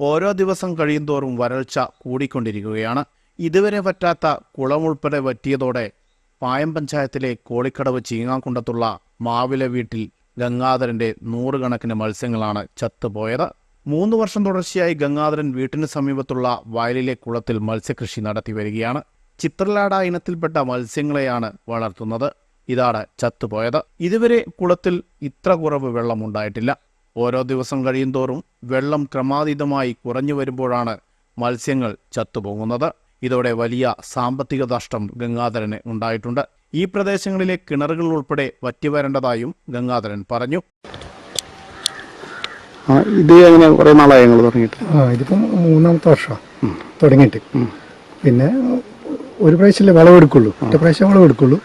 ഓരോ ദിവസം കഴിയുന്തോറും വരൾച്ച കൂടിക്കൊണ്ടിരിക്കുകയാണ്. ഇതുവരെ വറ്റാത്ത കുളമുൾപ്പെടെ വറ്റിയതോടെ പായം പഞ്ചായത്തിലെ കോളിക്കടവ് ചീങ്ങാക്കുണ്ടത്തുള്ള മാവില വീട്ടിൽ ഗംഗാധരന്റെ 100 കണക്കിന് മത്സ്യങ്ങളാണ് ചത്തുപോയത്. 3 വർഷം തുടർച്ചയായി ഗംഗാധരൻ വീട്ടിന് സമീപത്തുള്ള വയലിലെ കുളത്തിൽ മത്സ്യകൃഷി നടത്തി വരികയാണ്. ചിത്രലാട ഇനത്തിൽപ്പെട്ട മത്സ്യങ്ങളെയാണ് വളർത്തുന്നത്. ഇതാണ് ചത്തുപോയത്. ഇതുവരെ കുളത്തിൽ ഇത്ര കുറവ് വെള്ളമുണ്ടായിട്ടില്ല. ഓരോ ദിവസം കഴിയുന്തോറും വെള്ളം ക്രമാതീതമായി കുറഞ്ഞു വരുമ്പോഴാണ് മത്സ്യങ്ങൾ ചത്തുപോകുന്നത്. ഇതോടെ വലിയ സാമ്പത്തിക നഷ്ടം ഗംഗാധരന് ഉണ്ടായിട്ടുണ്ട്. ഈ പ്രദേശങ്ങളിലെ കിണറുകൾ ഉൾപ്പെടെ വറ്റിവരേണ്ടതായും ഗംഗാധരൻ പറഞ്ഞു. ഇത് എങ്ങനെ കുറെ നാളായി ഞങ്ങൾ തുടങ്ങിയിട്ട്? ഇതിപ്പം 3ാമത്തെ വർഷമാണ് തുടങ്ങിയിട്ട്. പിന്നെ ഒരു പ്രാവശ്യമല്ലേ വിളവെടുക്കുള്ളൂ, ഒറ്റ പ്രാവശ്യം വിളവെടുക്കുള്ളൂ.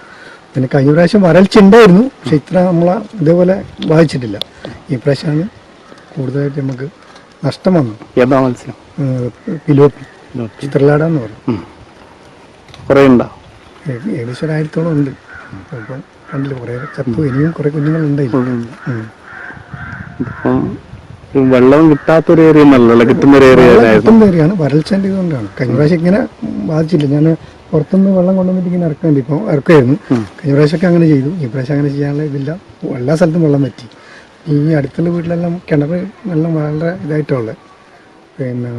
പിന്നെ കഴിഞ്ഞ പ്രാവശ്യം വരൾച്ച ഉണ്ടായിരുന്നു, പക്ഷെ ഇത്ര നമ്മളെ ഇതേപോലെ ബാധിച്ചിട്ടില്ല. ഈ പ്രാവശ്യമാണ് കൂടുതലായിട്ട് നമുക്ക് നഷ്ടം വന്നു. എന്താ മത്സ്യം? പിലോപ്പി, ചിത്രലാട എന്ന് പറയും. കുറേ ഉണ്ടോ? ഏകദേശം 1000-ഓളം ഉണ്ട്. അപ്പം കണ്ടില്ല, കുറേ ചത്തു. ഇനിയും കുറേ കുഞ്ഞുങ്ങളുണ്ടായില്ല. വെള്ളം കിട്ടാത്തൊരു ഏരിയ നല്ലല്ലോ, കിട്ടുന്ന ഒരു ഏരിയയാണ്. വരൾച്ചേൻ്റെ ഇതുകൊണ്ടാണ്. കഴിഞ്ഞ പ്രാവശ്യം ഇങ്ങനെ ബാധിച്ചില്ല. ഞാൻ പുറത്തുനിന്ന് വെള്ളം കൊണ്ടുവന്നിട്ട് ഇങ്ങനെ ഇറക്കേണ്ടി, ഇപ്പോൾ ഇറക്കുമായിരുന്നു. കഴിഞ്ഞ പ്രാവശ്യമൊക്കെ അങ്ങനെ ചെയ്തു. ഈ പ്രാവശ്യം അങ്ങനെ ചെയ്യാനുള്ള ഇതില്ല. എല്ലാ സ്ഥലത്തും വെള്ളം പറ്റി. ഈ അടുത്തുള്ള വീട്ടിലെല്ലാം കിണർ വെള്ളം വളരെ ഇതായിട്ടുള്ളത്. പിന്നെ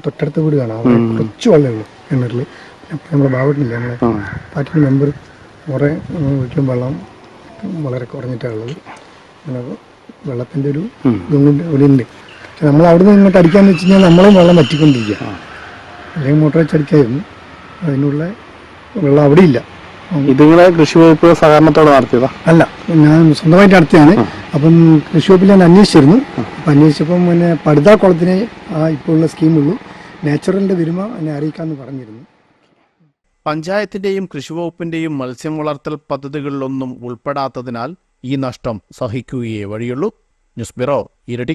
തൊട്ടടുത്ത വീട് കാണാം, അവിടെ കുറച്ച് വെള്ളമേ ഉള്ളൂ കിണറിൽ. അപ്പോൾ നമ്മുടെ ഭാവട്ടില്ല, നമ്മളെ പാർട്ടി മെമ്പർ കുറേ വീട്ടിലും വെള്ളം വളരെ കുറഞ്ഞിട്ടാണ് ഉള്ളത്. അങ്ങനെ വെള്ളത്തിൻ്റെ ഒരു ഇതുകൊണ്ട് ഇവിടെ ഉണ്ട്. പക്ഷെ നമ്മൾ അവിടെ നിന്ന് ഇങ്ങോട്ട് അടിക്കാന്ന് വെച്ച് കഴിഞ്ഞാൽ നമ്മളും വെള്ളം വറ്റിക്കൊണ്ടിരിക്കുക. അല്ലെങ്കിൽ മോട്ടർ വെച്ച് അടിക്കായിരുന്നു, അതിനുള്ള വെള്ളം അവിടെ ഇല്ല. ഇത് നിങ്ങളെ കൃഷി വകുപ്പ് സഹകരണത്തോടെ നടത്തിയതാ? അല്ല, ഞാൻ സ്വന്തമായിട്ട് നടത്തിയാണ്. അപ്പം കൃഷി വകുപ്പിൽ ഞാൻ അന്വേഷിച്ചിരുന്നു. അപ്പം അന്വേഷിച്ചപ്പം പിന്നെ പടുതാ കുളത്തിനെ ഇപ്പോൾ ഉള്ള സ്കീമുള്ളൂ, നാച്ചുറലിൻ്റെ വരുമ എന്നെ അറിയിക്കാമെന്ന് പറഞ്ഞിരുന്നു. പഞ്ചായത്തിന്റെയും കൃഷിവകുപ്പിന്റെയും മത്സ്യം വളർത്തൽ പദ്ധതികളിലൊന്നും ഉൾപ്പെടാത്തതിനാൽ ഈ നഷ്ടം സഹിക്കുകയേ വഴിയുള്ളൂ. ന്യൂസ് ബ്യൂറോ, ഇരട്ടി.